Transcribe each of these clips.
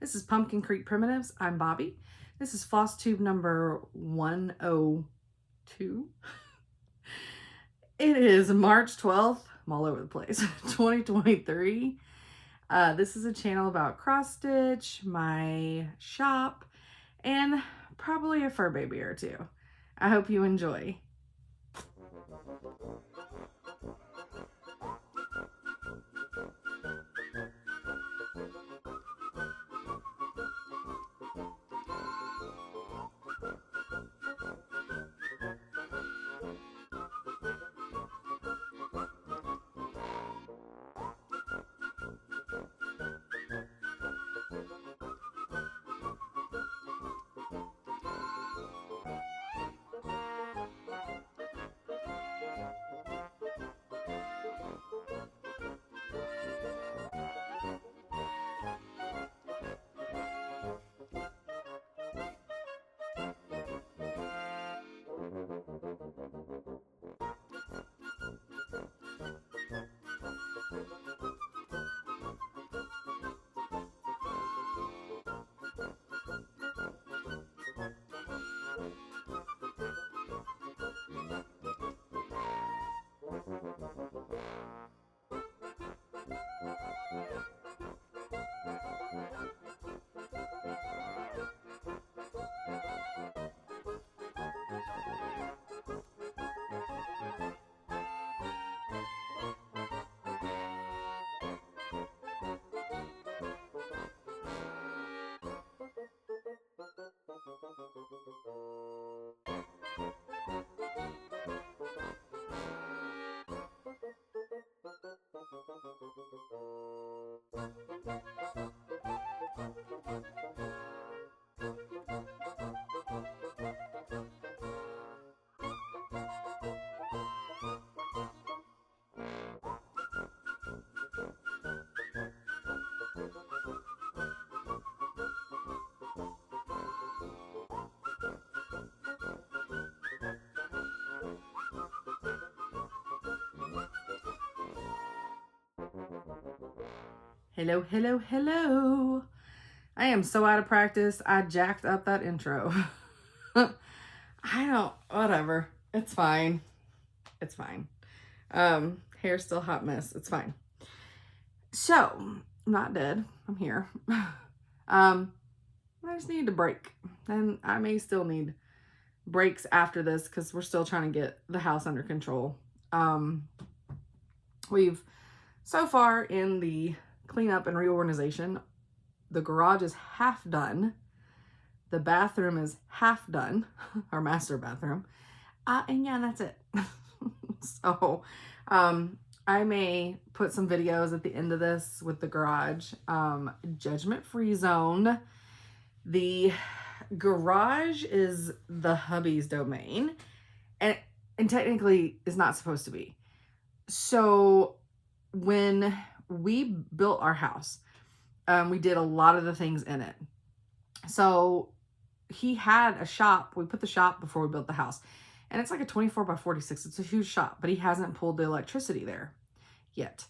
This is Pumpkin Creek Primitives. I'm Bobby. This is Flosstube number 102. It is March 12th. I'm all over the place. 2023. This is a channel about cross stitch, my shop, and probably a fur baby or two. I hope you enjoy. Hello, hello, hello. I am so out of practice. I jacked up that intro. Whatever. It's fine. It's fine. Hair's still a hot mess. It's fine. So, I'm not dead. I'm here. I just need a break. And I may still need breaks after this because we're still trying to get the house under control. We've, so far in the cleanup and reorganization, the garage is half done. The bathroom is half done, our master bathroom. And yeah, that's it. So, I may put some videos at the end of this with the garage. Judgment-free zone. The garage is the hubby's domain, and technically is not supposed to be. So when we built our house, we did a lot of the things in it. So he had a shop. We put the shop before we built the house, and it's like a 24x46. It's a huge shop, but he hasn't pulled the electricity there yet.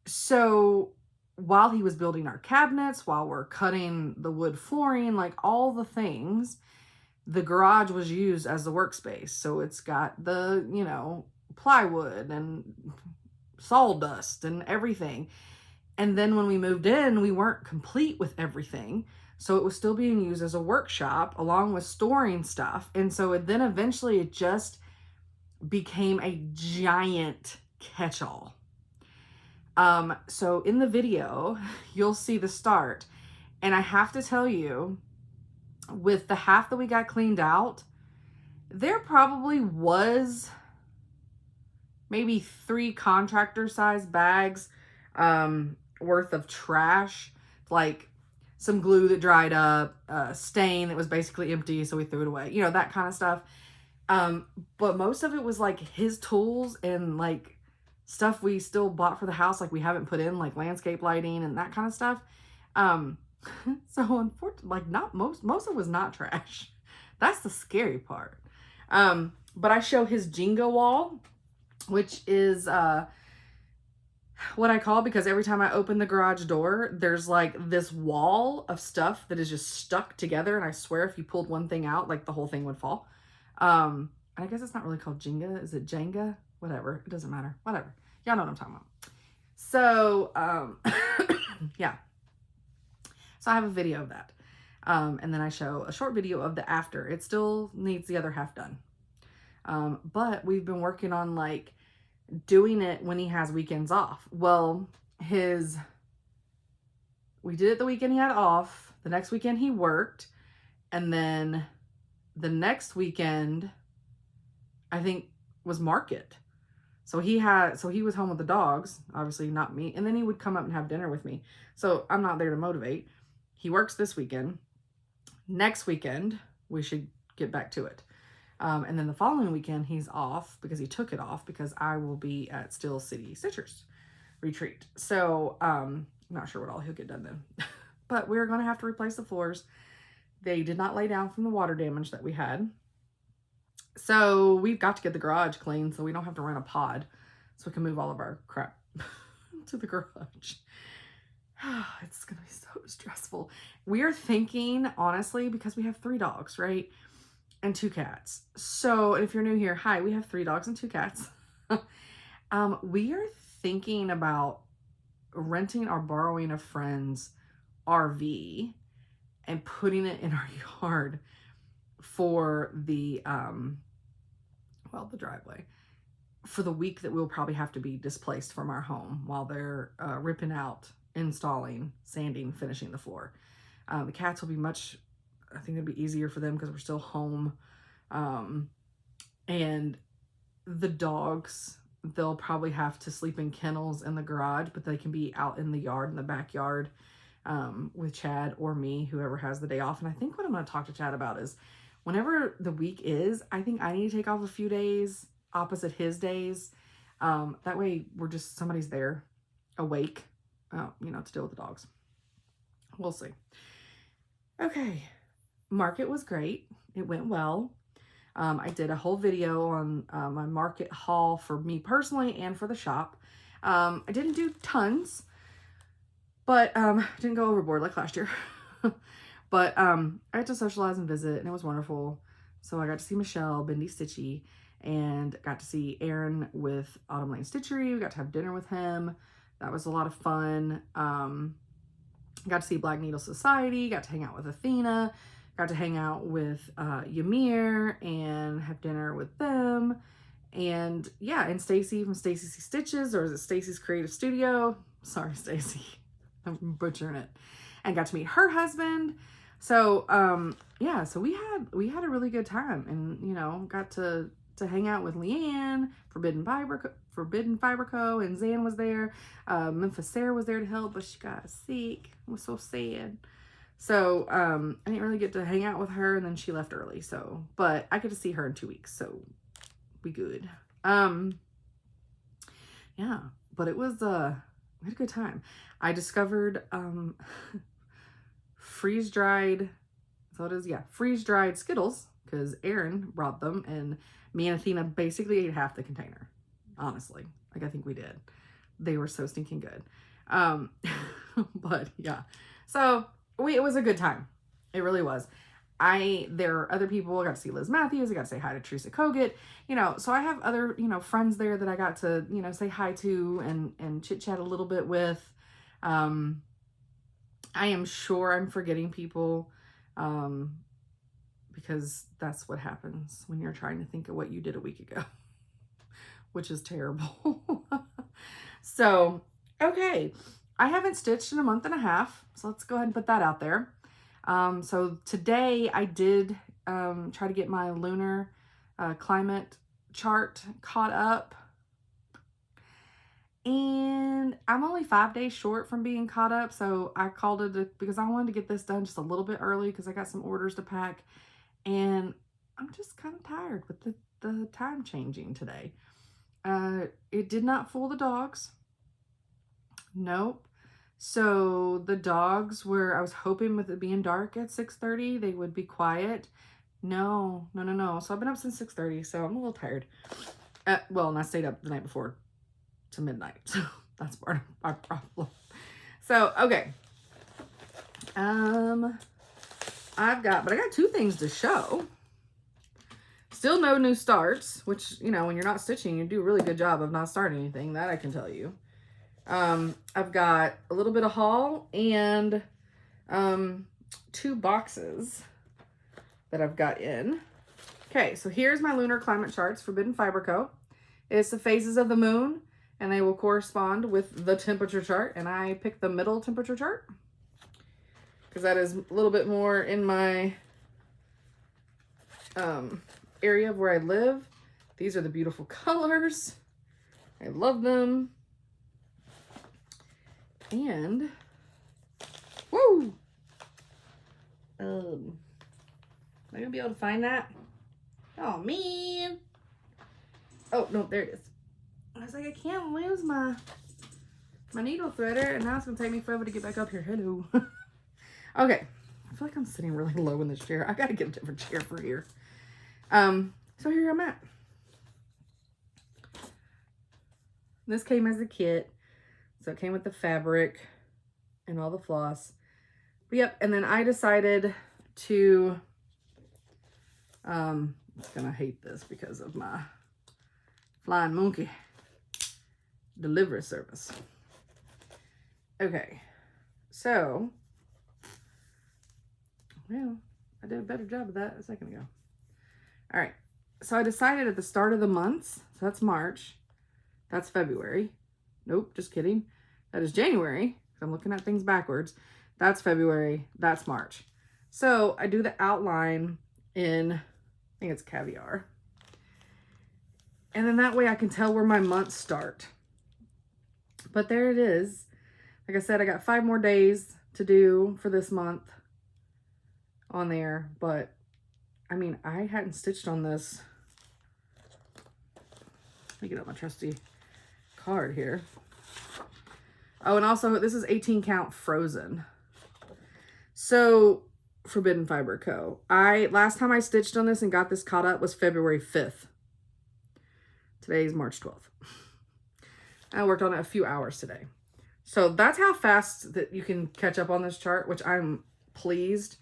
So while he was building our cabinets, while we're cutting the wood flooring, like all the things, the garage was used as the workspace. So it's got the, plywood and sawdust and everything. And then when we moved in, we weren't complete with everything. So it was still being used as a workshop along with storing stuff. And so then eventually it just became a giant catch-all. So in the video, you'll see the start. And I have to tell you, with the half that we got cleaned out, there probably was maybe 3 contractor-sized bags worth of trash, like some glue that dried up, a stain that was basically empty, so we threw it away, that kind of stuff. But most of it was like his tools and like stuff we still bought for the house, like we haven't put in, like landscape lighting and that kind of stuff. So unfortunately, like not most of it was not trash. That's the scary part. But I show his Jenga wall, which is what I call, because every time I open the garage door, there's like this wall of stuff that is just stuck together. And I swear if you pulled one thing out, like the whole thing would fall. I guess it's not really called Jenga. Is it Jenga? Whatever. It doesn't matter. Whatever. Y'all know what I'm talking about. So, yeah. So I have a video of that. And then I show a short video of the after. It still needs the other half done. But we've been working on like doing it when he has weekends off. Well, we did it the weekend he had off. The next weekend he worked. And then the next weekend, I think, was market. So he was home with the dogs, obviously not me. And then he would come up and have dinner with me. So I'm not there to motivate. He works this weekend. Next weekend, we should get back to it. And then the following weekend, he's off because he took it off because I will be at Steel City Stitchers retreat. So I'm not sure what all he'll get done then. But we're going to have to replace the floors. They did not lay down from the water damage that we had. So we've got to get the garage clean so we don't have to rent a pod. So we can move all of our crap to the garage. It's going to be so stressful. We are thinking, honestly, because we have 3 dogs, right? And 2 cats. So if you're new here, hi, we have 3 dogs and 2 cats. We are thinking about renting or borrowing a friend's RV and putting it in our yard for the driveway for the week that we'll probably have to be displaced from our home while they're ripping out, installing, sanding, finishing the floor. The cats will be I think it'd be easier for them because we're still home. And the dogs, they'll probably have to sleep in kennels in the garage, but they can be out in the yard, in the backyard, with Chad or me, whoever has the day off. And I think what I'm going to talk to Chad about is whenever the week is, I think I need to take off a few days opposite his days. That way somebody's there awake, to deal with the dogs. We'll see. Okay. Market was great. It went well. I did a whole video on my market haul for me personally and for the shop. I didn't do tons, but didn't go overboard like last year. But I had to socialize and visit, and it was wonderful. So I got to see Michelle, Bendy Stitchy, and got to see Aaron with Autumn Lane Stitchery. We got to have dinner with him. That was a lot of fun. Got to see Black Needle Society, got to hang out with Athena, got to hang out with Ymir and have dinner with them. And yeah, and Stacy from Stacy C Stitches, or is it Stacy's Creative Studio? Sorry, Stacy, I'm butchering it. And got to meet her husband. So yeah, so we had a really good time, and got to hang out with Leanne, Forbidden Fiber Co, and Zan was there. Memphis Sarah was there to help, but she got sick. It was so sad. So I didn't really get to hang out with her, and then she left early. So, but I get to see her in 2 weeks, so we good. Yeah, but it was we had a good time. I discovered freeze-dried Skittles, because Aaron brought them, and me and Athena basically ate half the container. Honestly, like I think we did. They were so stinking good. But yeah, so it was a good time. It really was. There are other people. I got to see Liz Matthews. I got to say hi to Teresa Kogut. So I have other, friends there that I got to, say hi to and chit chat a little bit with. I am sure I'm forgetting people, because that's what happens when you're trying to think of what you did a week ago, which is terrible. So, okay. I haven't stitched in a month and a half, so let's go ahead and put that out there. So today I did try to get my lunar climate chart caught up. And I'm only 5 days short from being caught up, so I called it because I wanted to get this done just a little bit early because I got some orders to pack. And I'm just kind of tired with the time changing today. It did not fool the dogs. Nope. So the dogs I was hoping with it being dark at 6:30, they would be quiet. No. So I've been up since 6:30, so I'm a little tired. And I stayed up the night before to midnight. That's part of my problem. So, okay. I got 2 things to show. Still no new starts, which, you know, when you're not stitching, you do a really good job of not starting anything. That I can tell you. I've got a little bit of haul and 2 boxes that I've got in. Okay, so here's my lunar climate charts, Forbidden Fiber Co. It's the phases of the moon, and they will correspond with the temperature chart, and I picked the middle temperature chart because that is a little bit more in my area of where I live. These are the beautiful colors. I love them. And woo! Am I gonna be able to find that? Oh man! Oh no, there it is. I was like, I can't lose my needle threader, and now it's gonna take me forever to get back up here. Hello. Okay, I feel like I'm sitting really low in this chair. I gotta get a different chair for here. So here I'm at. This came as a kit. So it came with the fabric and all the floss. But yep, and then I decided to, I'm gonna hate this because of my flying monkey delivery service. Okay, so, well, I did a better job of that a second ago. All right, so I decided at the start of the months, so that's March, that's February. Nope, just kidding. That is January. I'm looking at things backwards. That's February. That's March. So I do the outline in, I think it's caviar. And then that way I can tell where my months start. But there it is. Like I said, I got 5 more days to do for this month on there. But, I mean, I hadn't stitched on this. Let me get up my trusty card here. Oh, and also this is 18 count frozen. So Forbidden Fiber Co. Last time I stitched on this and got this caught up was February 5th. Today's March 12th. I worked on it a few hours today. So that's how fast that you can catch up on this chart, which I'm pleased.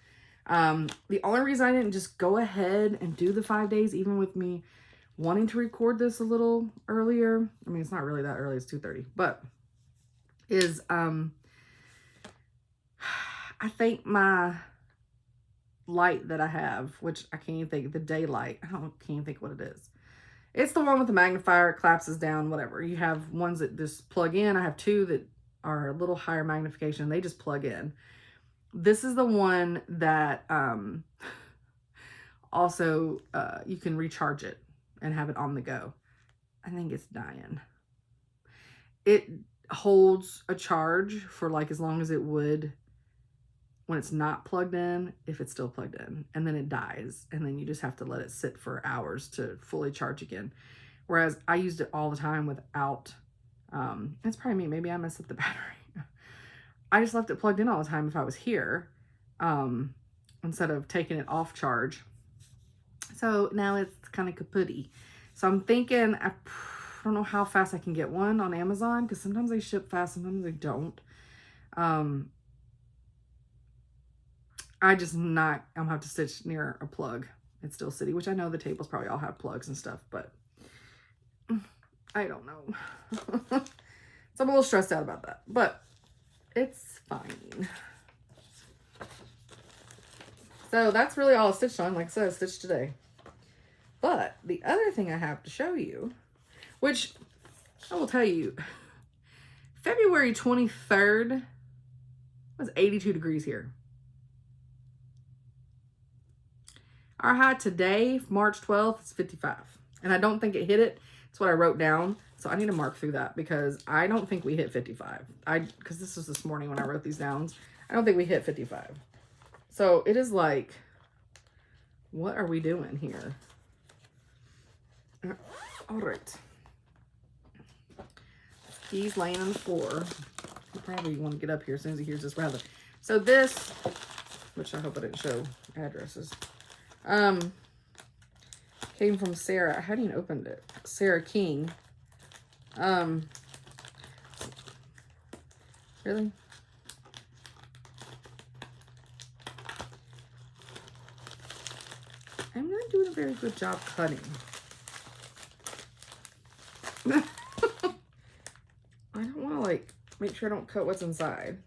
The only reason I didn't just go ahead and do the 5 days, even with me wanting to record this a little earlier. I mean, it's not really that early, it's 2:30, but is I think my light that I have, which I can't even think, the daylight, can't even think what it is. It's the one with the magnifier, it collapses down, whatever. You have ones that just plug in. I have 2 that are a little higher magnification. They just plug in. This is the one that also you can recharge it and have it on the go. I think it's dying. It holds a charge for like as long as it would when it's not plugged in, if it's still plugged in, and then it dies, and then you just have to let it sit for hours to fully charge again. Whereas I used it all the time without, it's probably me, maybe I messed up the battery. I just left it plugged in all the time if I was here, instead of taking it off charge. So now it's kind of kaputty. So I'm thinking, I don't know how fast I can get one on Amazon, because sometimes they ship fast, sometimes they don't. I'm gonna have to stitch near a plug at Steel City, which I know the tables probably all have plugs and stuff, but I don't know. So I'm a little stressed out about that, but it's fine. So that's really all I stitched on. Like I said, I stitched today. But the other thing I have to show you, which I will tell you, February 23rd was 82 degrees here. Our high today, March 12th, is 55. And I don't think it hit it. It's what I wrote down. So I need to mark through that because I don't think we hit 55. Because this was this morning when I wrote these down. I don't think we hit 55. So it is like, what are we doing here? All right. He's laying on the floor. He probably want to get up here as soon as he hears this rather. So this, which I hope I didn't show addresses, came from Sarah. I hadn't even opened it. Sarah King. Really? I'm not doing a very good job cutting. I don't want to like make sure I don't cut what's inside.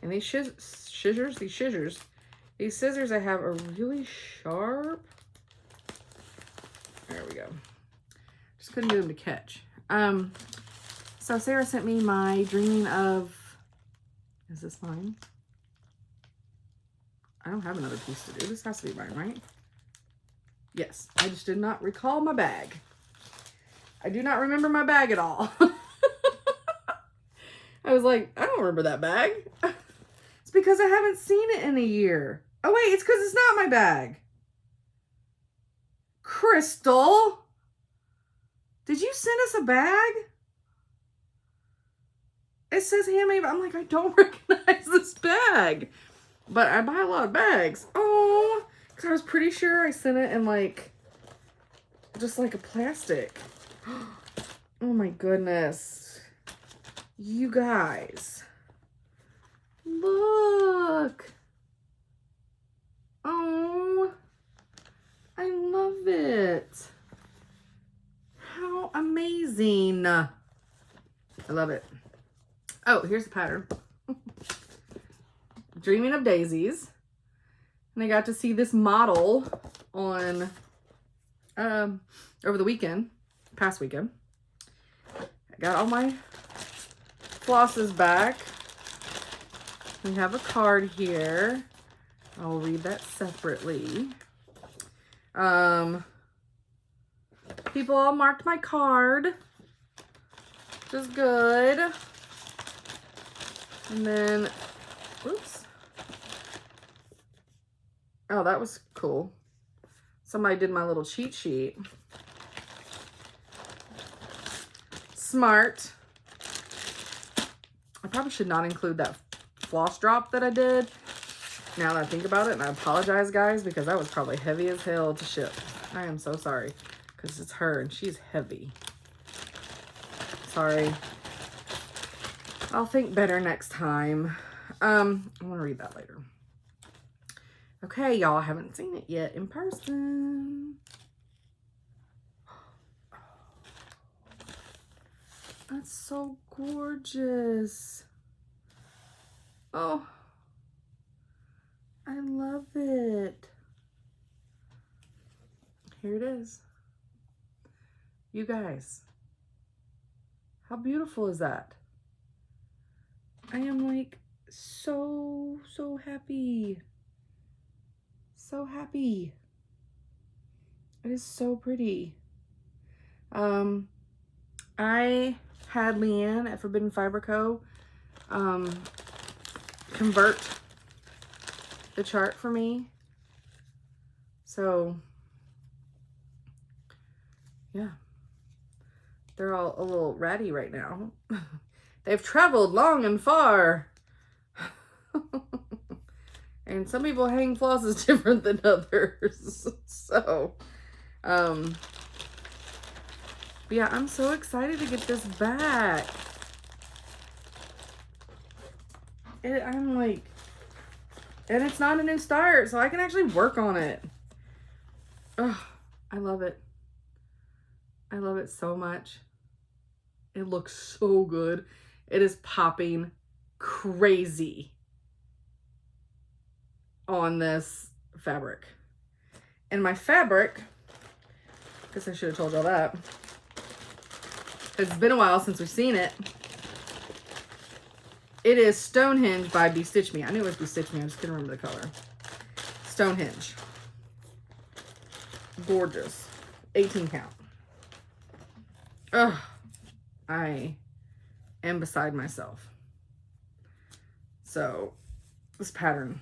And these scissors I have are really sharp. There we go. Just couldn't get them to catch. So Sarah sent me my Dreaming of, is this mine? I don't have another piece to do. This has to be mine, right? Yes, I just did not recall my bag. I do not remember my bag at all. I was like, I don't remember that bag. It's because I haven't seen it in a year. Oh wait, it's because it's not my bag. Crystal, did you send us a bag? It says handmade, but I'm like, I don't recognize this bag. But I buy a lot of bags. Oh, because I was pretty sure I sent it in like, just like a plastic. Oh my goodness. You guys. Look. Oh, I love it. How amazing. I love it. Oh, here's the pattern. Dreaming of Daisies. And I got to see this model on over the weekend, past weekend. I got all my flosses back. We have a card here. I'll read that separately. People all marked my card, which is good. And then, oops. Oh, that was cool. Somebody did my little cheat sheet. Smart. I probably should not include that floss drop that I did. Now that I think about it, and I apologize, guys, because that was probably heavy as hell to ship. I am so sorry, because it's her, and she's heavy. Sorry. I'll think better next time. I'm going to read that later. Okay, y'all, I haven't seen it yet in person. That's so gorgeous. Oh, I love it. Here it is. You guys, how beautiful is that? I am like so happy. So happy. It is so pretty. I had Leanne at Forbidden Fiber Co. Convert the chart for me. So yeah, they're all a little ratty right now. They've traveled long and far. And some people hang flosses different than others. So, but yeah, I'm so excited to get this back. I'm like, and it's not a new start, so I can actually work on it. Ugh, I love it. I love it so much. It looks so good. It is popping crazy on this fabric. And my fabric, I guess I should have told y'all that. It's been a while since we've seen it. It is Stonehenge by Be Stitch Me. I knew it was Be Stitch Me, I just couldn't remember the color. Stonehenge. Gorgeous. 18 count. Ugh. I am beside myself. So, this pattern.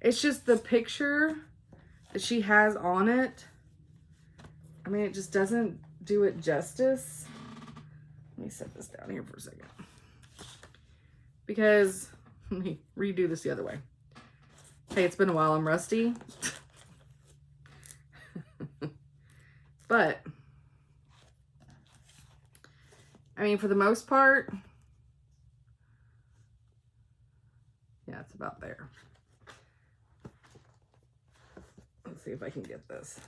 It's just the picture that she has on it. I mean, it just doesn't do it justice. Let me set this down here for a second. Because, let me redo this the other way. Hey, it's been a while. I'm rusty. But, I mean, for the most part, That's about there. Let's see if I can get this.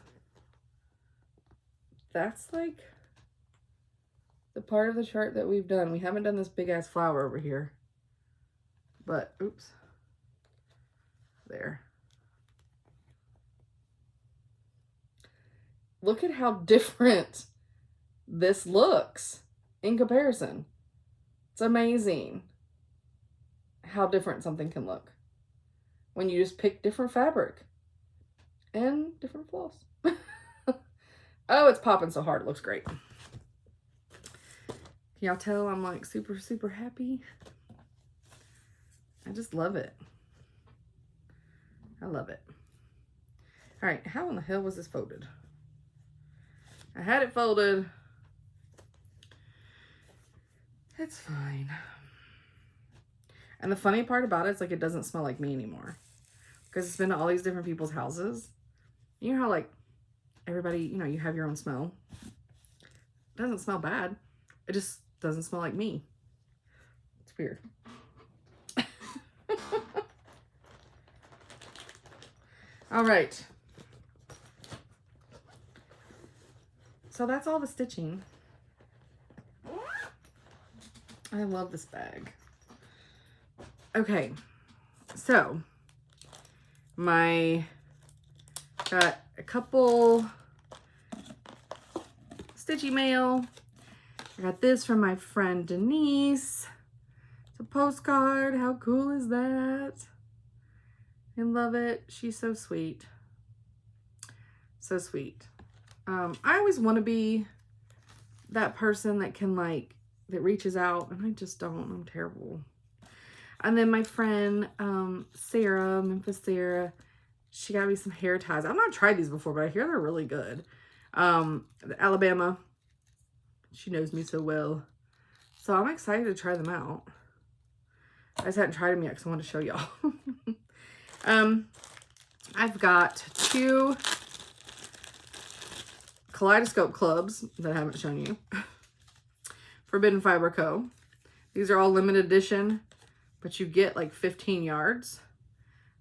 That's like the part of the chart that we've done. We haven't done this big ass flower over here. But, oops. There. Look at how different this looks in comparison. It's amazing how different something can look when you just pick different fabric and different floss. Oh, it's popping so hard. It looks great. Can y'all tell I'm like super, super happy? I just love it. I love it. All right, how in the hell was this folded? I had it folded. It's fine. And the funny part about it is like it doesn't smell like me anymore. Because it's been to all these different people's houses. You know how like everybody, you know, you have your own smell. It doesn't smell bad. It just doesn't smell like me. It's weird. All right. So that's all the stitching. I love this bag. Okay. So got a couple Stitchy mail. I got this from my friend Denise. It's a postcard. How cool is that? I love it. She's so sweet. So sweet. I always want to be that person that can like, that reaches out, and I just don't. I'm terrible. And then my friend, Sarah, Memphis Sarah, she got me some hair ties. I've not tried these before, but I hear they're really good. Alabama. She knows me so well. So I'm excited to try them out. I just hadn't tried them yet because I wanted to show y'all. I've got 2 Kaleidoscope clubs that I haven't shown you. Forbidden Fiber Co. These are all limited edition, but you get like 15 yards.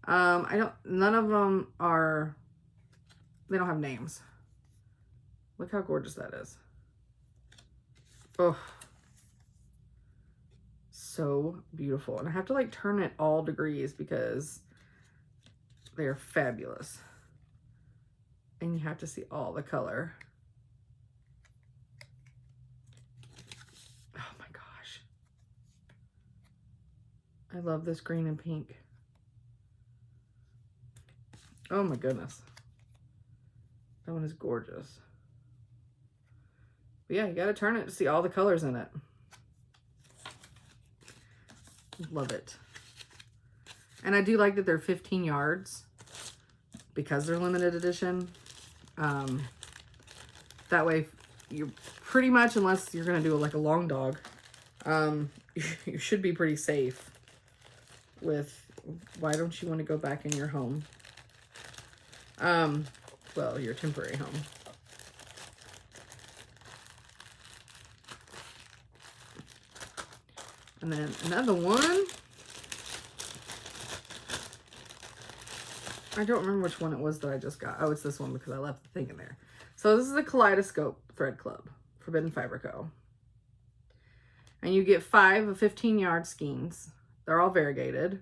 None of them are, they don't have names. Look how gorgeous that is. Oh, so beautiful. And I have to like turn it all degrees because they are fabulous. And you have to see all the color. Oh my gosh. I love this green and pink. Oh my goodness. That one is gorgeous. But yeah, you gotta turn it to see all the colors in it. Love it. And I do like that they're 15 yards because they're limited edition. That way you're pretty much, unless you're gonna do like a long dog, you should be pretty safe with, why don't you want to go back in your home? Well, your temporary home. And then another one. I don't remember which one it was that I just got. Oh, it's this one because I left the thing in there. So this is a Kaleidoscope Thread Club, Forbidden Fiber Co. And you get 5 of 15-yard skeins. They're all variegated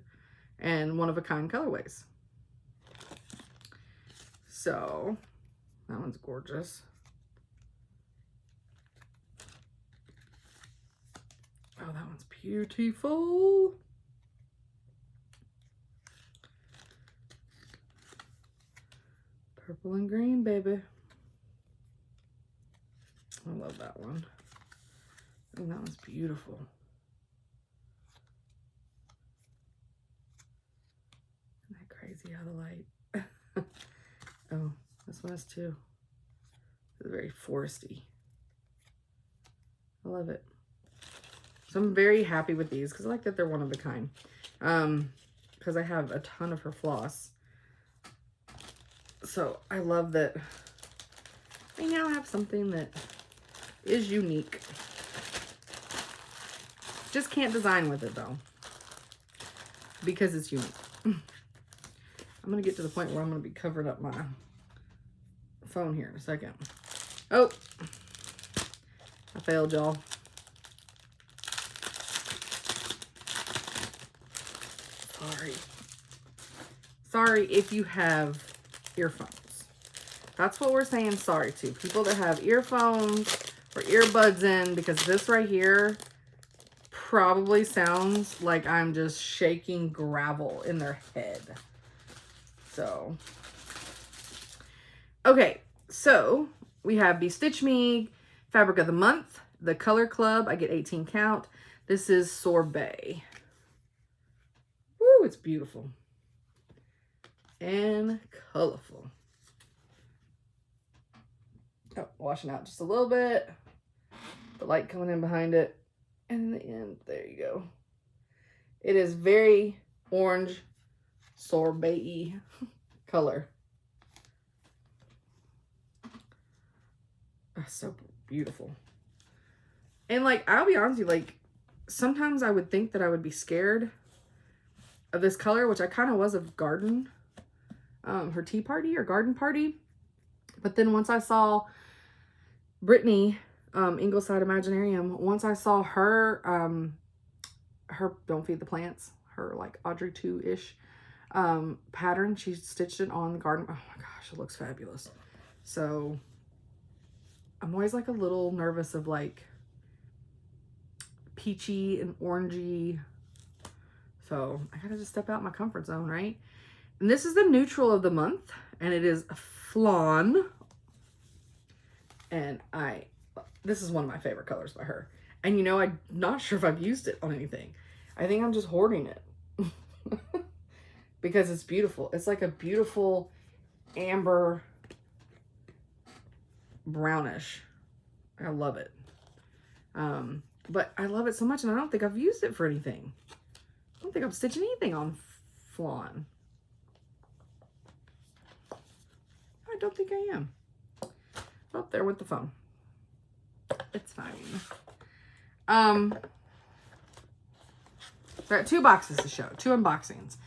and one-of-a-kind colorways. So that one's gorgeous. Oh, that one's beautiful. Purple and green, baby. I love that one. And that one's beautiful. Isn't that crazy how the light? Oh, this one is too. It's very foresty. I love it. So I'm very happy with these because I like that they're one of a kind. Because I have a ton of her floss. So I love that I now have something that is unique. Just can't design with it though. because it's unique. I'm going to get to the point where I'm going to be covering up my phone here in a second. Oh, I failed, y'all. Sorry if you have earphones. That's what we're saying sorry to. People that have earphones or earbuds in, because this right here probably sounds like I'm just shaking gravel in their head. So, okay. So, we have the Stitch Me Fabric of the Month, the Color Club. I get 18 count. This is Sorbet. Woo, it's beautiful. And colorful. Oh, washing out just a little bit. The light coming in behind it. And in the end, there you go. It is very orange, sorbet-y color. That's so beautiful. And like, I'll be honest with you, like, sometimes I would think that I would be scared of this color, which I kind of was of Garden. Her tea party or garden party. But then once I saw Brittany, Ingleside Imaginarium, once I saw her, her Don't Feed the Plants, her like Audrey 2-ish pattern, she stitched it on the garden. Oh my gosh, it looks fabulous. So I'm always like a little nervous of like peachy and orangey. So I gotta just step out my comfort zone, right? And this is the neutral of the month, and it is Flawn. And this is one of my favorite colors by her. And you know, I'm not sure if I've used it on anything. I think I'm just hoarding it because it's beautiful. It's like a beautiful amber brownish. I love it. But I love it so much, and I don't think I've used it for anything. I don't think I'm stitching anything on Flawn. I don't think I am. Up there with the phone. It's fine. Got 2 boxes to show, 2 unboxings.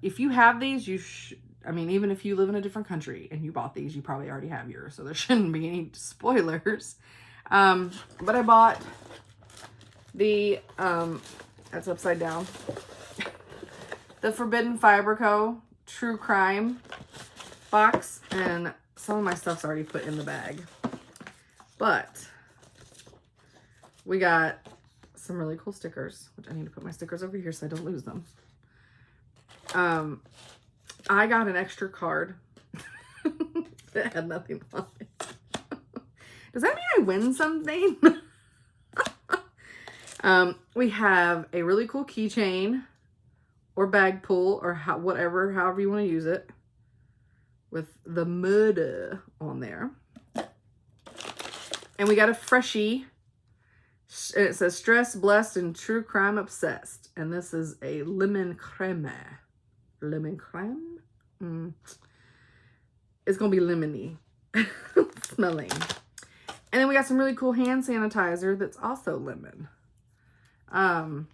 If you have these, you should, I mean, even if you live in a different country and you bought these, you probably already have yours, so there shouldn't be any spoilers. But I bought the, that's upside down, the Forbidden Fiber Co. True Crime box, and some of my stuff's already put in the bag. But we got some really cool stickers, which I need to put my stickers over here so I don't lose them. I got an extra card that had nothing on it. Does that mean I win something? We have a really cool keychain or bag pull or however you want to use it, with the murder on there. And we got a freshie. It says Stress, Blessed, and True Crime Obsessed. And this is a lemon creme. Lemon creme? It's going to be lemony smelling. And then we got some really cool hand sanitizer that's also lemon. Let's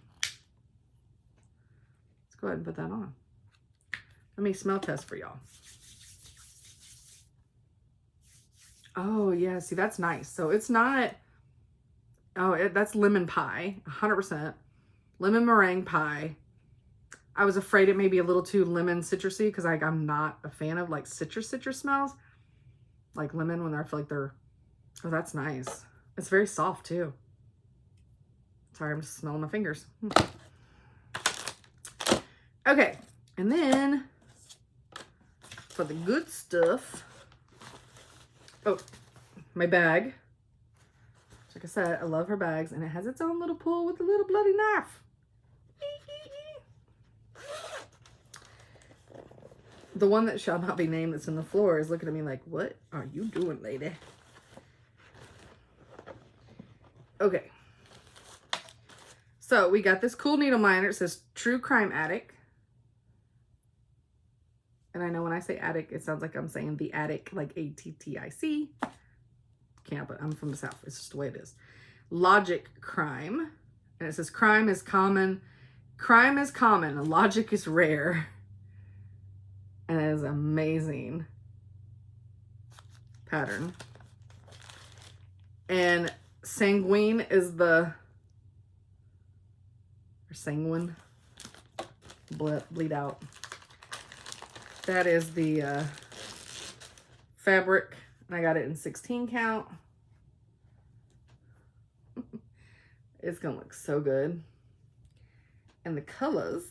go ahead and put that on. Let me smell test for y'all. Oh, yeah. See, that's nice. So it's not... Oh, that's lemon pie. 100%. Lemon meringue pie. I was afraid it may be a little too lemon citrusy because I'm not a fan of like citrus smells. Like lemon when I feel like they're... Oh, that's nice. It's very soft too. Sorry, I'm just smelling my fingers. Okay. And then for the good stuff... Oh, my bag. Like I said, I love her bags, and it has its own little pull with a little bloody knife. The one that shall not be named that's in the floor is looking at me like, what are you doing, lady? Okay. So we got this cool needle minder. It says True Crime Attic. And I know when I say attic, it sounds like I'm saying the attic, like A-T-T-I-C. Can't, but I'm from the South. It's just the way it is. Logic Crime. And it says crime is common Crime is common, logic is rare. And it is amazing pattern. And sanguine is the, or sanguine, bleed out. That is the fabric, and I got it in 16 count. It's gonna look so good. And the colors,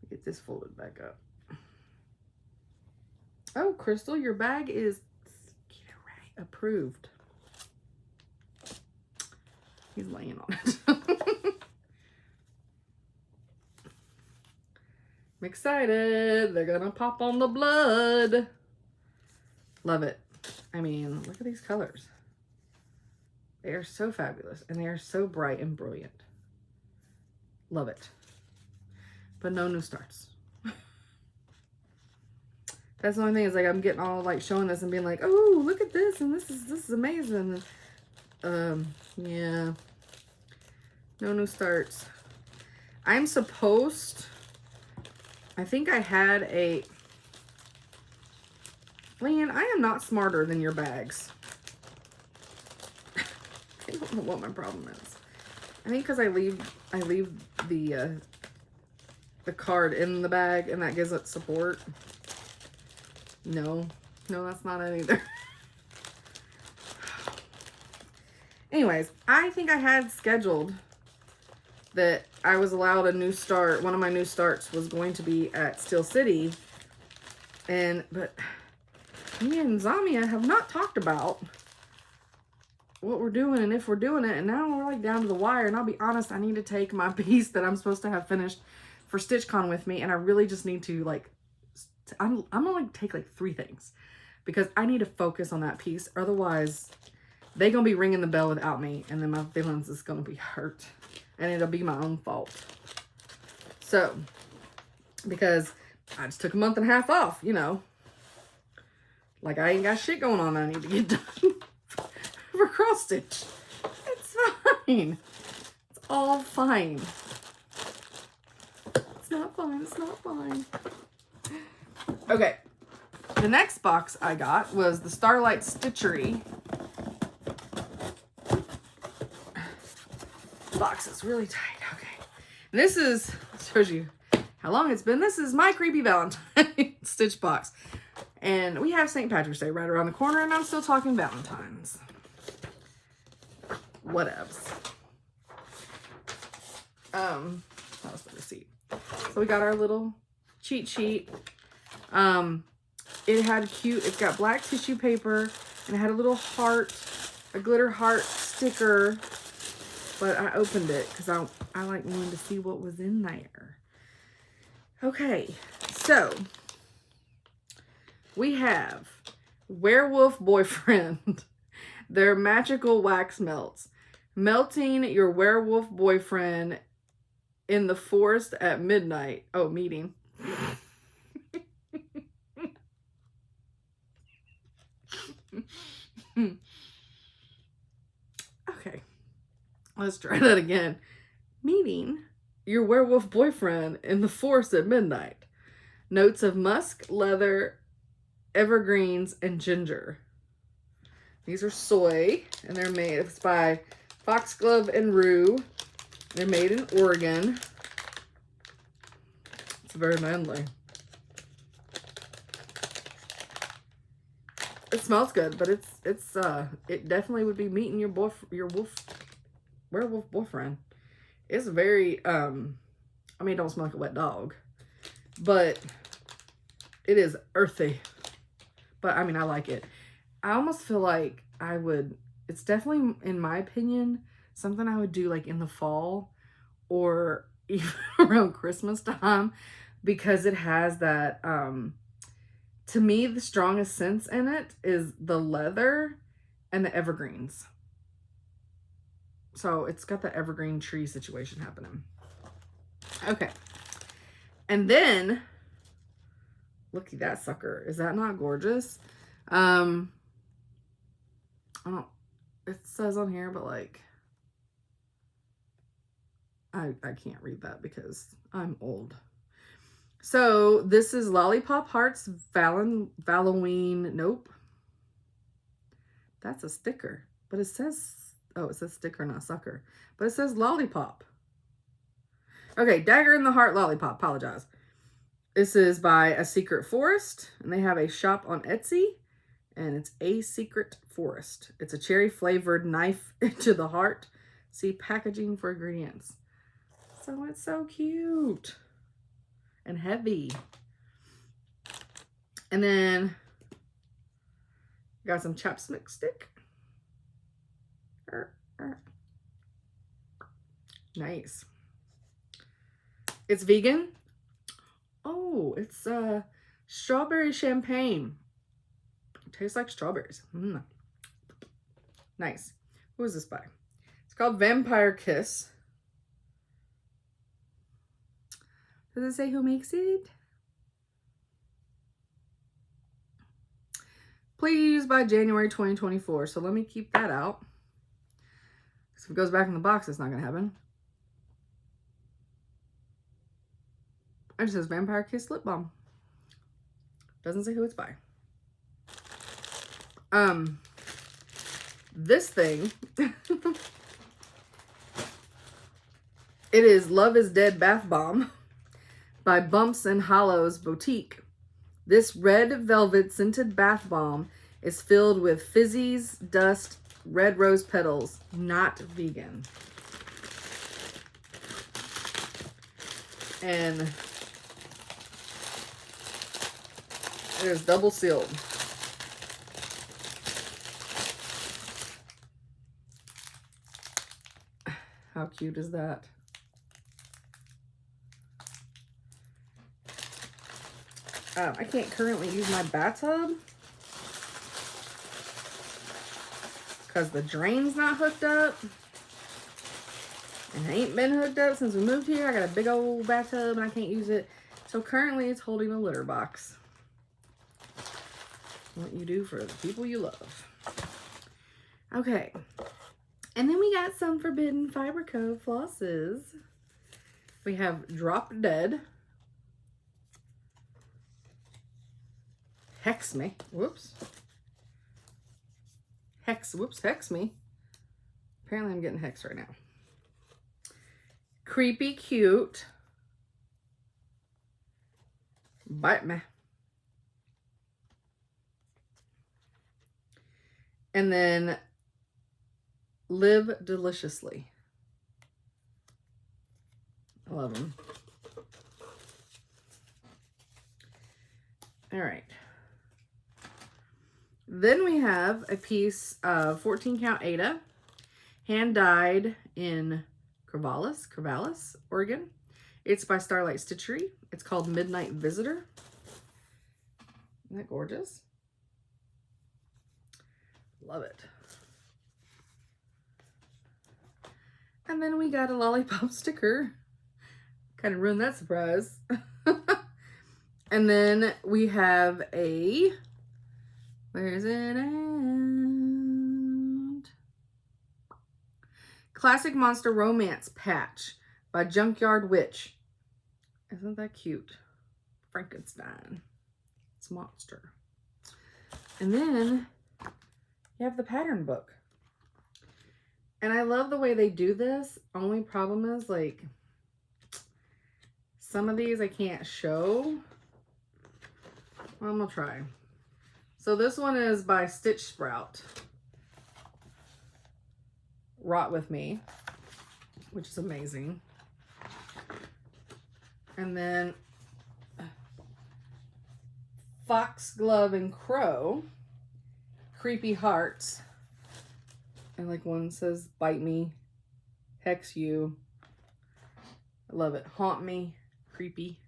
get this folded back up. Oh, Crystal, your bag is approved. He's laying on it. I'm excited. They're gonna pop on the blood. Love it. I mean, look at these colors. They are so fabulous, and they are so bright and brilliant. Love it. But no new starts. That's the only thing, is like I'm getting all like showing this and being like, oh, look at this, and this is amazing. Yeah. No new starts. I'm supposed, I think I had a, Lan, I am not smarter than your bags. I don't know what my problem is. I think because I leave the card in the bag, and that gives it support. No, that's not it either. Anyways, I think I had scheduled that I was allowed a new start. One of my new starts was going to be at Steel City. But me and Zamia have not talked about what we're doing and if we're doing it. And now we're like down to the wire. And I'll be honest, I need to take my piece that I'm supposed to have finished for StitchCon with me. And I really just need to like, I'm gonna like take like 3 things, because I need to focus on that piece. Otherwise, they're gonna be ringing the bell without me, and then my feelings is gonna be hurt, and it'll be my own fault. So, because I just took a month and a half off, you know, like I ain't got shit going on I need to get done for cross stitch. It's fine. It's all fine. It's not fine. It's not fine. Okay, the next box I got was the Starlight Stitchery. The box is really tight. Okay, and this is, shows you how long it's been. This is my creepy Valentine stitch box, and we have St. Patrick's Day right around the corner, and I'm still talking Valentine's. Whatevs. That was the receipt. So we got our little cheat sheet. It had it's got black tissue paper, and it had a little heart, a glitter heart sticker, but I opened it because I like wanted to see what was in there. Okay, so we have Werewolf Boyfriend. They're magical wax melts. Melting your werewolf boyfriend in the forest at midnight. Oh, meeting. Okay, let's try that again. Meeting your werewolf boyfriend in the forest at midnight. Notes of musk, leather, evergreens, and ginger. These are soy, and they're made, it's by Foxglove and Rue. They're made in Oregon. It's very manly. It smells good, but it definitely would be meeting your werewolf boyfriend. It's very I mean, it don't smell like a wet dog, but it is earthy. But I mean, I like it. I almost feel like it's definitely, in my opinion, something I would do like in the fall or even around Christmas time, because it has that to me, the strongest scents in it is the leather and the evergreens. So it's got the evergreen tree situation happening. Okay. And then, look at that sucker. Is that not gorgeous? I don't, it says on here, but like, I can't read that because I'm old. So this is Lollipop Hearts Halloween. Nope. That's a sticker. But it says, oh, it says sticker, not sucker. But it says Lollipop. Okay, Dagger in the Heart Lollipop. Apologize. This is by A Secret Forest. And they have a shop on Etsy. And it's A Secret Forest. It's a cherry flavored knife into the heart. See packaging for ingredients. So it's so cute. And heavy. And then got some chapstick stick. Nice. It's vegan. Oh, it's strawberry champagne. It tastes like strawberries. Nice. Who is this by? It's called Vampire Kiss. Does it say who makes it? Please by January 2024. So let me keep that out. Because if it goes back in the box, it's not going to happen. It just says Vampire Kiss Lip Balm. Doesn't say who it's by. This thing. It is Love is Dead Bath Bomb by Bumps and Hollows Boutique. This red velvet scented bath bomb is filled with fizzies, dust, red rose petals, not vegan. And it is double sealed. How cute is that? I can't currently use my bathtub because the drain's not hooked up. And it ain't been hooked up since we moved here. I got a big old bathtub and I can't use it. So currently it's holding a litter box. What you do for the people you love. Okay. And then we got some Forbidden Fiber Co. flosses. We have Drop Dead. Hex Me. Whoops. Hex Me. Apparently I'm getting hexed right now. Creepy Cute. Bite Me. And then Live Deliciously. I love them. All right. Then we have a piece of 14 count Ada, hand dyed in Corvallis, Oregon. It's by Starlight Stitchery. It's called Midnight Visitor. Isn't that gorgeous? Love it. And then we got a lollipop sticker. Kind of ruined that surprise. And then we have a, where is it at? Classic Monster Romance Patch by Junkyard Witch. Isn't that cute? Frankenstein. It's a monster. And then you have the pattern book. And I love the way they do this. Only problem is, like, some of these I can't show. Well, I'm gonna try. So this one is by Stitch Sprout. Rot With Me, which is amazing. And then Foxglove and Crow, Creepy Hearts. And like one says, Bite Me, Hex You. I love it. Haunt Me, Creepy.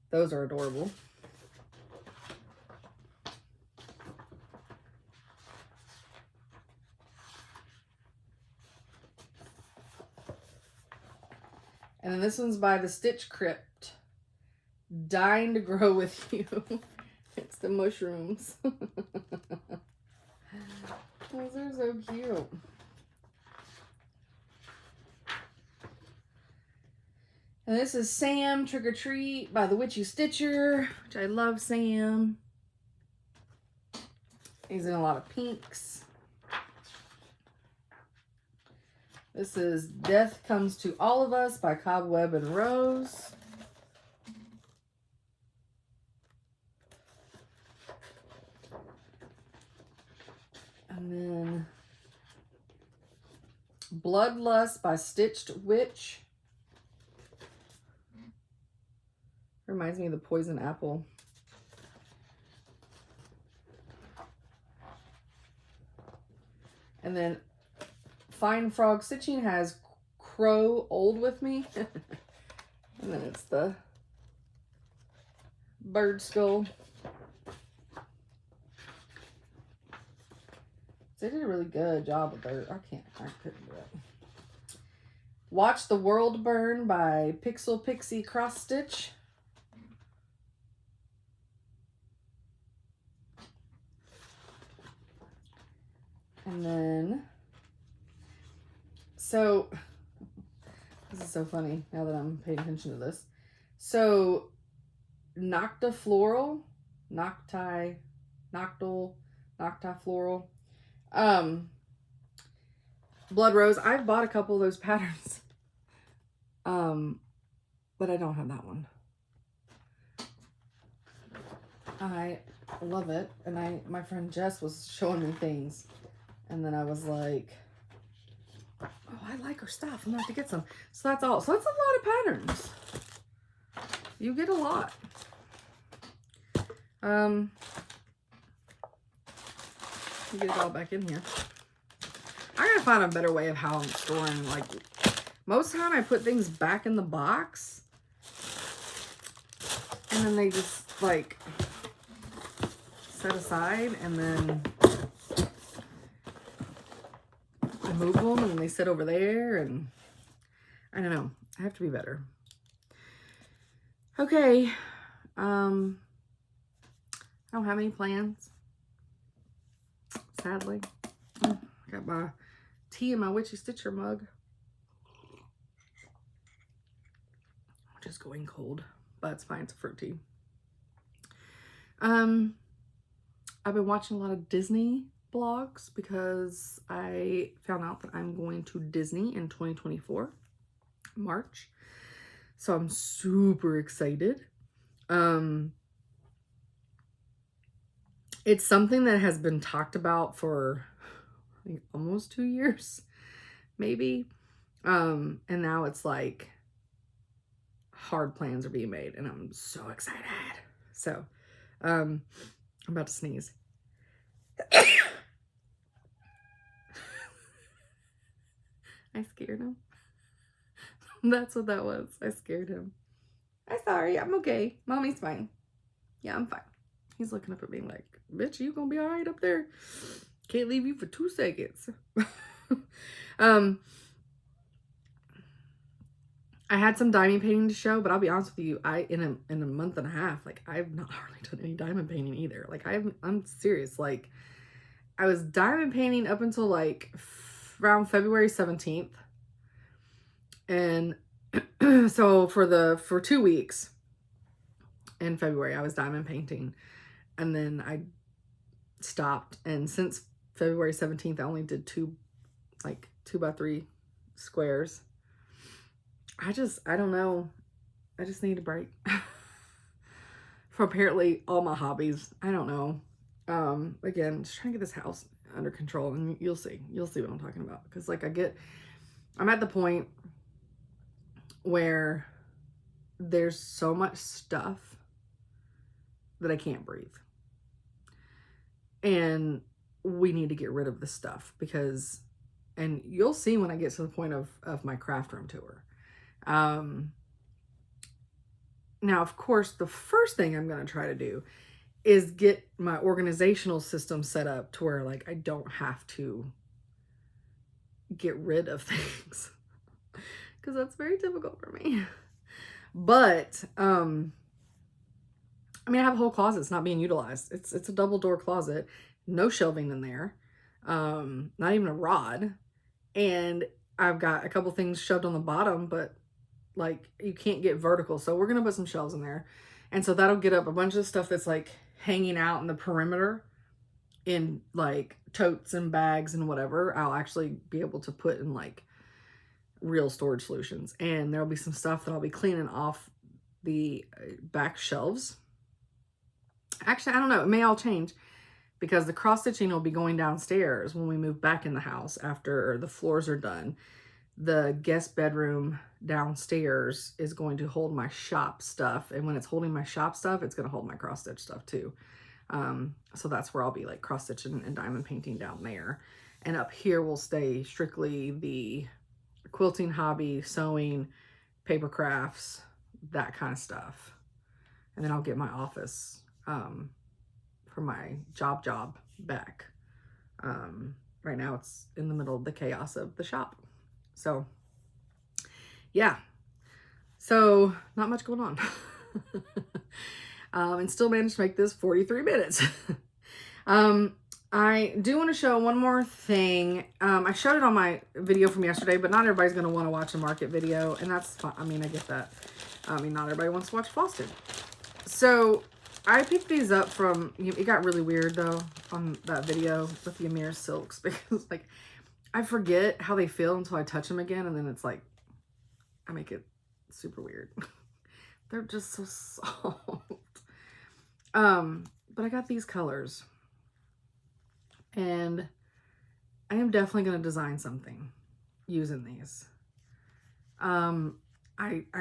Those are adorable. And then this one's by the Stitch Crypt. Dying to Grow With You. It's the mushrooms. Those are so cute. And this is Sam Trick or Treat by the Witchy Stitcher, which I love Sam. He's in a lot of pinks. This is Death Comes to All of Us by Cobweb and Rose. And then Bloodlust by Stitched Witch. Reminds me of the poison apple. And then Fine Frog Stitching has Crow Old With Me. And then it's the bird skull. They did a really good job with their, I couldn't do it. Watch the World Burn by Pixel Pixie Cross Stitch. And then, so, this is so funny now that I'm paying attention to this. So, Nocta Floral, Nocti Floral, Blood Rose. I've bought a couple of those patterns, but I don't have that one. I love it, and my friend Jess was showing me things, and then I was like, oh, I like her stuff. I'm gonna have to get some. So that's all. So that's a lot of patterns. You get a lot. You get it all back in here. I gotta find a better way of how I'm storing. Like, most of the time I put things back in the box, and then they just like set aside, and then I move them, and they sit over there, and I don't know. I have to be better. Okay. I don't have any plans, sadly. Got my tea in my Witchy Stitcher mug, which is going cold, but it's fine. It's a fruit tea. I've been watching a lot of Disney blogs because I found out that I'm going to Disney in 2024, March. So I'm super excited. It's something that has been talked about for, I think, almost 2 years, maybe. And now it's like hard plans are being made, and I'm so excited. So, I'm about to sneeze. I scared him. That's what that was. I scared him. I'm sorry. I'm okay. Mommy's fine. Yeah, I'm fine. He's looking up at me like, bitch, you gonna be all right up there? Can't leave you for 2 seconds. I had some diamond painting to show, but I'll be honest with you, in a month and a half, like, I've not hardly done any diamond painting either. Like, I'm serious. Like, I was diamond painting up until like around February 17th. And so for 2 weeks in February, I was diamond painting, and then I stopped. And since February 17th, I only did 2 by 3 squares. I don't know. I just need a break for apparently all my hobbies. I don't know. Again, just trying to get this house under control, and you'll see what I'm talking about. Because like I'm at the point where there's so much stuff that I can't breathe. And we need to get rid of the stuff because, and you'll see when I get to the point of my craft room tour. Now, of course, the first thing I'm going to try to do is get my organizational system set up to where like I don't have to get rid of things because that's very difficult for me. But I mean, I have a whole closet. It's not being utilized. It's a double door closet, no shelving in there, not even a rod, and I've got a couple things shoved on the bottom, but like, you can't get vertical. So we're going to put some shelves in there. And so that'll get up a bunch of stuff that's like hanging out in the perimeter in like totes and bags and whatever. I'll actually be able to put in like real storage solutions. And there'll be some stuff that I'll be cleaning off the back shelves. Actually, I don't know. It may all change because the cross stitching will be going downstairs when we move back in the house after the floors are done. The guest bedroom downstairs is going to hold my shop stuff. And when it's holding my shop stuff, it's going to hold my cross stitch stuff too. So that's where I'll be like cross stitching and diamond painting down there. And up here will stay strictly the quilting hobby, sewing, paper crafts, that kind of stuff. And then I'll get my office for my job back. Right now it's in the middle of the chaos of the shop. So yeah, so not much going on. And still managed to make this 43 minutes. I do want to show one more thing. I showed it on my video from yesterday, but not everybody's going to want to watch a market video, and that's fine. I mean, I get that. I mean, not everybody wants to watch Flosstube. So I picked these up from, it got really weird though on that video with the Amir silks, because like I forget how they feel until I touch them again, and then it's like I make it super weird. They're just so soft. But I got these colors, and I am definitely going to design something using these. I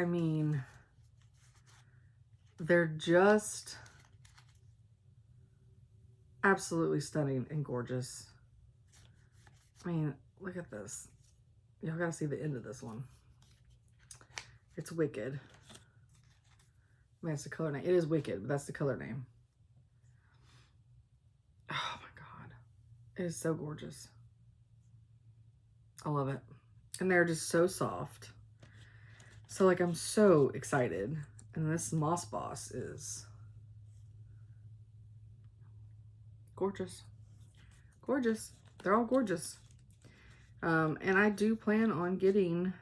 mean, they're just absolutely stunning and gorgeous. I mean, look at this. Y'all gotta see the end of this one. It's Wicked. I mean, that's the color name. It is Wicked, but that's the color name. Oh my God. It is so gorgeous. I love it. And they're just so soft. So like, I'm so excited. And this Moss Boss is gorgeous. Gorgeous. They're all gorgeous. And I do plan on getting,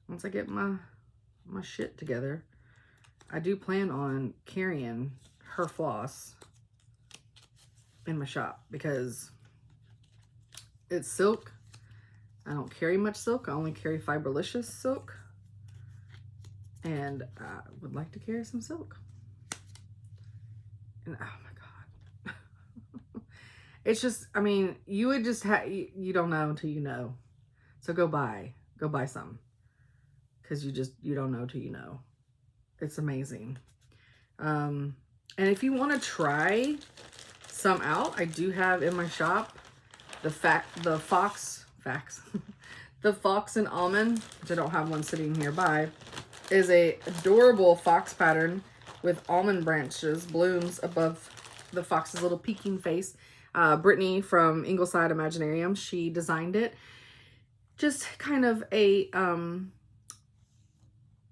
once I get my shit together, I do plan on carrying her floss in my shop because it's silk. I don't carry much silk. I only carry fiberlicious silk. And I would like to carry some silk. And oh my God. It's just, I mean, you would just have, you don't know until you know. So go buy some. Because you don't know till you know. It's amazing. And if you want to try some out, I do have in my shop the Fox and Almond, which I don't have one sitting nearby, is a adorable fox pattern with almond branches, blooms above the fox's little peeking face. Brittany from Ingleside Imaginarium, she designed it. Just kind of a,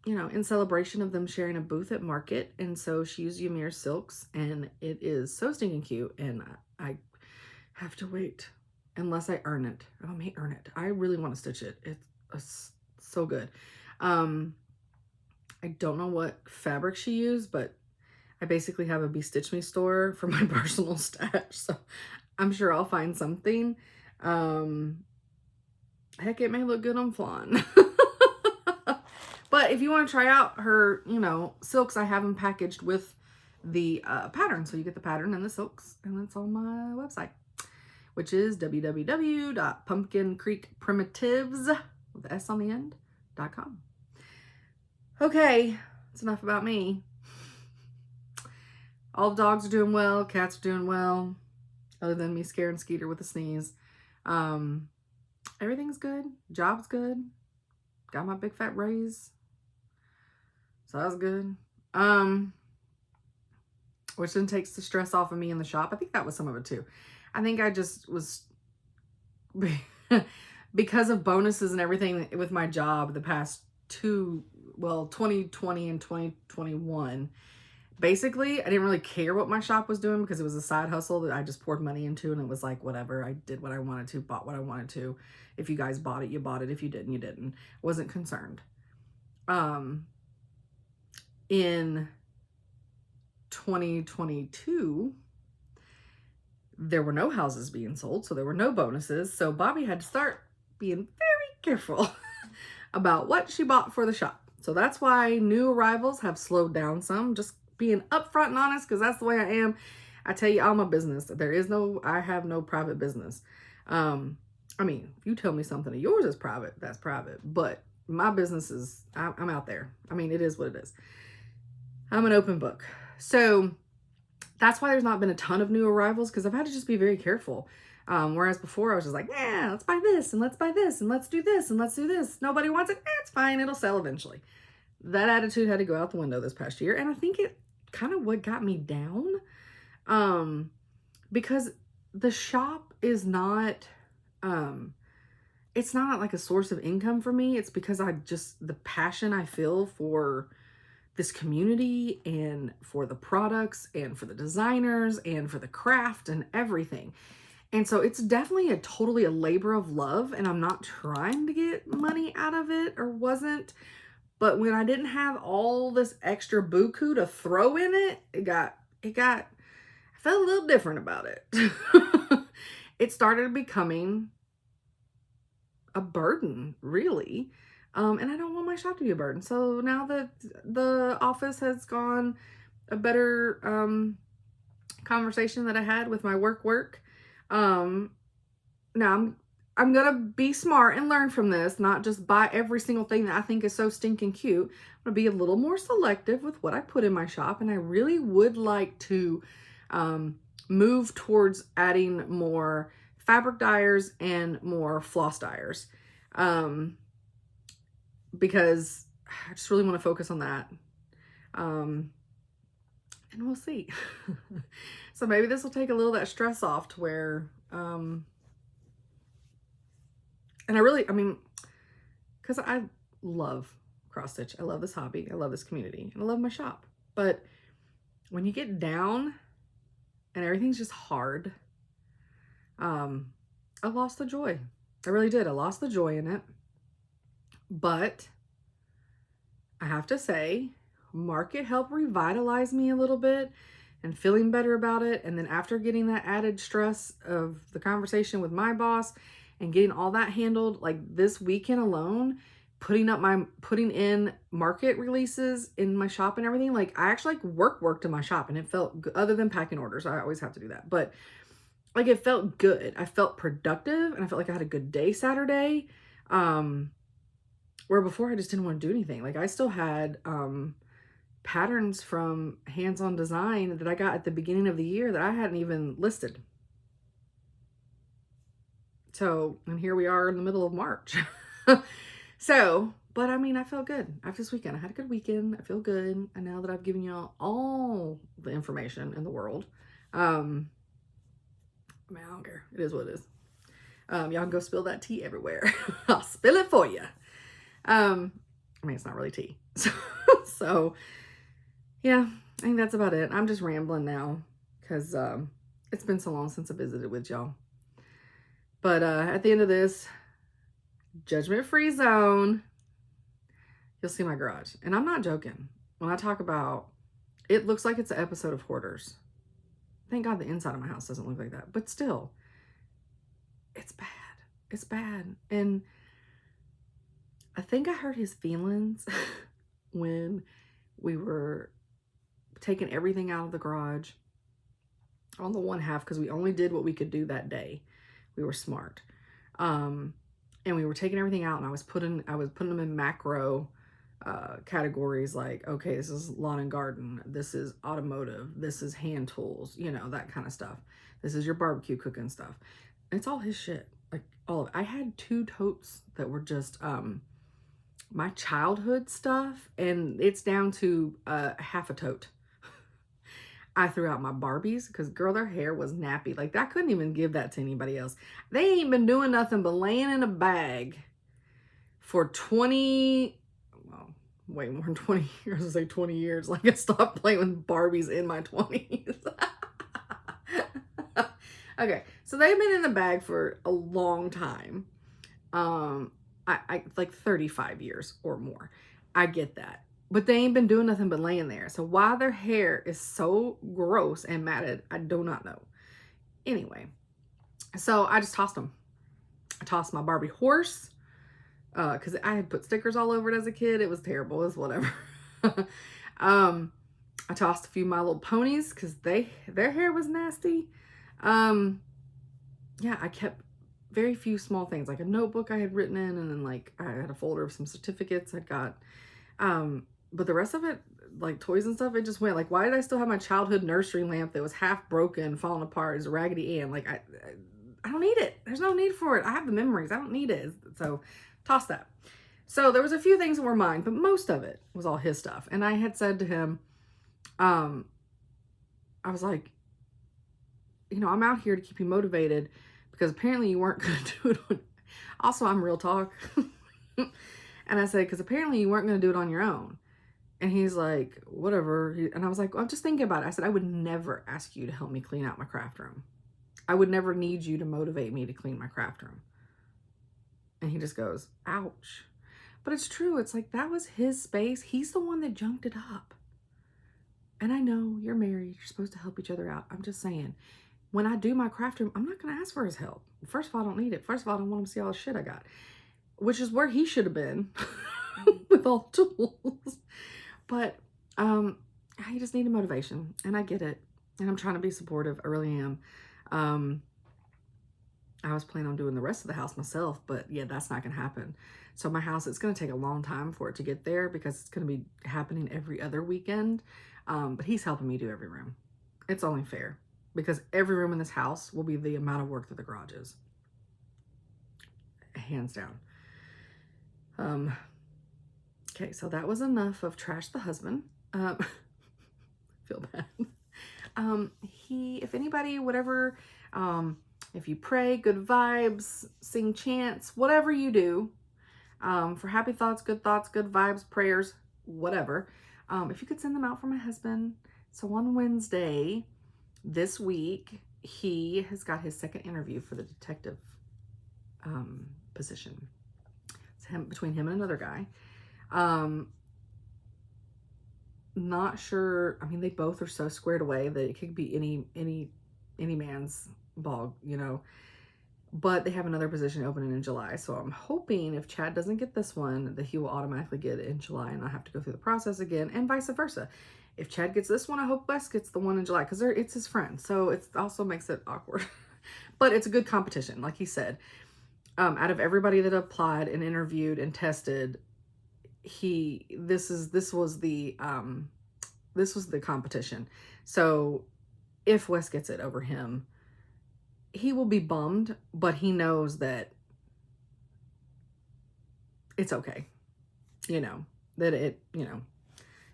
you know, in celebration of them sharing a booth at market. And so she used Ymir silks, and it is so stinking cute. And I have to wait unless I earn it. I may earn it. I really want to stitch it. It's so good. I don't know what fabric she used, but I basically have a Be Stitch Me store for my personal stash. So I'm sure I'll find something. Heck, it may look good on Flan. But if you want to try out her, you know, silks, I have them packaged with the pattern. So you get the pattern and the silks, and it's on my website, which is www.pumpkincreekprimitives with the S on the end.com. Okay, that's enough about me. All the dogs are doing well, cats are doing well, other than me scaring Skeeter with a sneeze. Everything's good, job's good, got my big fat raise, so that's good. Which then takes the stress off of me in the shop. I think that was some of it too. I think I just was, because of bonuses and everything with my job the past 2020 and 2021, basically, I didn't really care what my shop was doing because it was a side hustle that I just poured money into, and it was like, whatever. I did what I wanted to, bought what I wanted to. If you guys bought it, you bought it. If you didn't, you didn't. Wasn't concerned. In 2022, there were no houses being sold, so there were no bonuses. So Bobby had to start being very careful about what she bought for the shop. So that's why new arrivals have slowed down some. Just being upfront and honest, because that's the way I am. I tell you all my business. I have no private business. I mean, if you tell me something of yours is private, that's private. But my business is, I'm out there. I mean, it is what it is. I'm an open book. So that's why there's not been a ton of new arrivals, because I've had to just be very careful. Whereas before I was just like, yeah, let's buy this and let's buy this and let's do this and let's do this. Nobody wants it. It's fine. It'll sell eventually. That attitude had to go out the window this past year. And I think it kind of what got me down. Because the shop is not, it's not like a source of income for me. It's because the passion I feel for this community and for the products and for the designers and for the craft and everything. And so it's definitely totally a labor of love, and I'm not trying to get money out of it, or wasn't. But when I didn't have all this extra buku to throw in it, I felt a little different about it. It started becoming a burden, really. And I don't want my shop to be a burden. So now that the office has gone a better conversation that I had with my work. Now I'm gonna be smart and learn from this, not just buy every single thing that I think is so stinking cute. I'm gonna be a little more selective with what I put in my shop, and I really would like to move towards adding more fabric dyers and more floss dyers. Because I just really want to focus on that. And we'll see. So maybe this will take a little of that stress off to where, and I mean, because I love cross stitch. I love this hobby. I love this community. And I love my shop. But when you get down and everything's just hard, I lost the joy. I really did. I lost the joy in it. But I have to say, market helped revitalize me a little bit and feeling better about it. And then after getting that added stress of the conversation with my boss and getting all that handled, like this weekend alone, putting in market releases in my shop and everything, like I actually worked in my shop, and it felt good, other than packing orders. I always have to do that. But like it felt good. I felt productive, and I felt like I had a good day Saturday. Where before I just didn't want to do anything. Like I still had patterns from Hands-On Design that I got at the beginning of the year that I hadn't even listed. So, and here we are in the middle of March. So, but I mean, I felt good after this weekend. I had a good weekend. I feel good. And now that I've given y'all all the information in the world, I mean, I don't care. It is what it is. Y'all can go spill that tea everywhere. I'll spill it for you. I mean, it's not really tea. So yeah, I think that's about it. I'm just rambling now because it's been so long since I visited with y'all. But at the end of this judgment-free zone, you'll see my garage. And I'm not joking when I talk about it looks like it's an episode of Hoarders. Thank God the inside of my house doesn't look like that. But still, it's bad. It's bad. And I think I hurt his feelings when we were taking everything out of the garage on the one half, because we only did what we could do that day. We were smart. And we were taking everything out, and I was putting them in macro categories, like, okay, this is lawn and garden, this is automotive, this is hand tools, you know, that kind of stuff. This is your barbecue cooking stuff. It's all his shit. Like all of it. I had 2 totes that were just my childhood stuff, and it's down to half a tote. I threw out my Barbies because, girl, their hair was nappy. Like, I couldn't even give that to anybody else. They ain't been doing nothing but laying in a bag for 20, well, way more than 20 years. I was like 20 years. Like, I stopped playing with Barbies in my 20s. Okay, so they've been in the bag for a long time. I like 35 years or more. I get that. But they ain't been doing nothing but laying there. So why their hair is so gross and matted, I do not know. Anyway, so I just tossed them. I tossed my Barbie horse because I had put stickers all over it as a kid. It was terrible. It was whatever. I tossed a few My Little Ponies because their hair was nasty. Yeah, I kept very few small things, like a notebook I had written in, and then like I had a folder of some certificates I'd got. But the rest of it, like toys and stuff, it just went. Like, why did I still have my childhood nursery lamp that was half broken, falling apart, as Raggedy Ann? Like, I don't need it. There's no need for it. I have the memories. I don't need it. So toss that. So there was a few things that were mine, but most of it was all his stuff. And I had said to him, I was like, you know, I'm out here to keep you motivated because apparently you weren't going to do it on. Also, I'm real talk. And I said, because apparently you weren't going to do it on your own. And he's like, whatever. And I was like, well, I'm just thinking about it. I said, I would never ask you to help me clean out my craft room. I would never need you to motivate me to clean my craft room. And he just goes, ouch. But it's true. It's like, that was his space. He's the one that junked it up. And I know you're married. You're supposed to help each other out. I'm just saying, when I do my craft room, I'm not going to ask for his help. First of all, I don't need it. First of all, I don't want him to see all the shit I got. Which is where he should have been with all the tools. But I just needed motivation, and I get it. And I'm trying to be supportive. I really am. I was planning on doing the rest of the house myself, but yeah, that's not going to happen. So my house, it's going to take a long time for it to get there because it's going to be happening every other weekend. But he's helping me do every room. It's only fair because every room in this house will be the amount of work that the garage is. Hands down. Okay, so that was enough of trash the husband. Feel bad. If anybody, whatever, if you pray, good vibes, sing chants, whatever you do, for happy thoughts, good vibes, prayers, whatever, if you could send them out for my husband. So on Wednesday this week, he has got his second interview for the detective position. Between him and another guy. Not sure. I mean, they both are so squared away that it could be any man's ball, you know. But they have another position opening in July. So I'm hoping if Chad doesn't get this one, that he will automatically get it in July and I'll have to go through the process again, and vice versa. If Chad gets this one, I hope Wes gets the one in July because it's his friend. So it also makes it awkward. But it's a good competition, like he said. Out of everybody that applied and interviewed and tested, this was the competition. So if Wes gets it over him, he will be bummed, but he knows that it's okay. You know, that it, you know,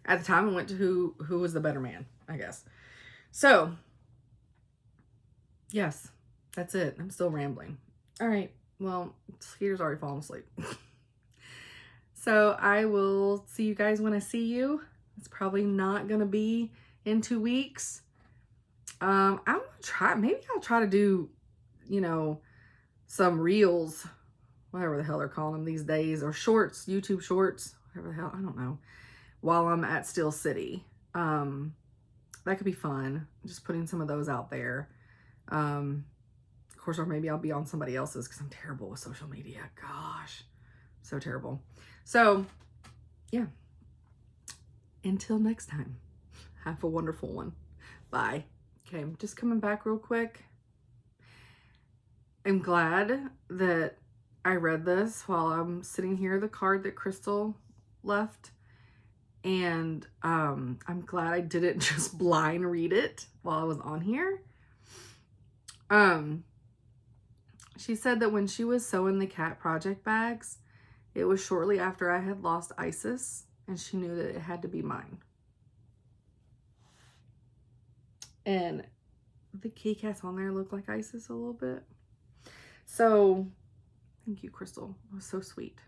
at the time it went to who was the better man, I guess. So yes, that's it. I'm still rambling. All right. Well, Skeeter's already fallen asleep. So I will see you guys when I see you. It's probably not going to be in 2 weeks. I'm going to try, maybe I'll try to do, you know, some reels, whatever the hell they're calling them these days, or shorts, YouTube shorts, whatever the hell, I don't know, while I'm at Steel City. That could be fun, just putting some of those out there. Of course, or maybe I'll be on somebody else's because I'm terrible with social media. Gosh, so terrible. So, yeah. Until next time, have a wonderful one. Bye. Okay, I'm just coming back real quick. I'm glad that I read this while I'm sitting here, the card that Crystal left. And I'm glad I didn't just blind read it while I was on here. She said that when she was sewing the cat project bags, it was shortly after I had lost Isis, and she knew that it had to be mine. And the kitty cats on there look like Isis a little bit. So, thank you, Crystal. It was so sweet.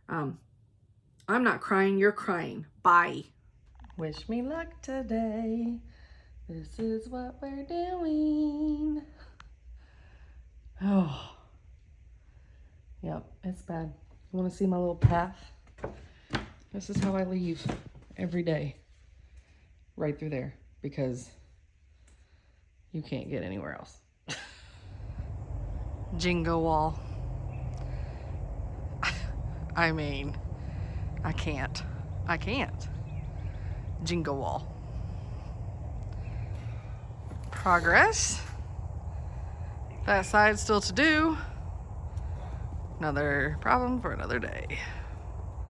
I'm not crying, you're crying. Bye. Wish me luck today. This is what we're doing. Oh. Yep, it's bad. You want to see my little path? This is how I leave every day. Right through there, because you can't get anywhere else. Jingo wall. I mean, I can't. Jingo wall. Progress. That side's still to do. Another problem for another day.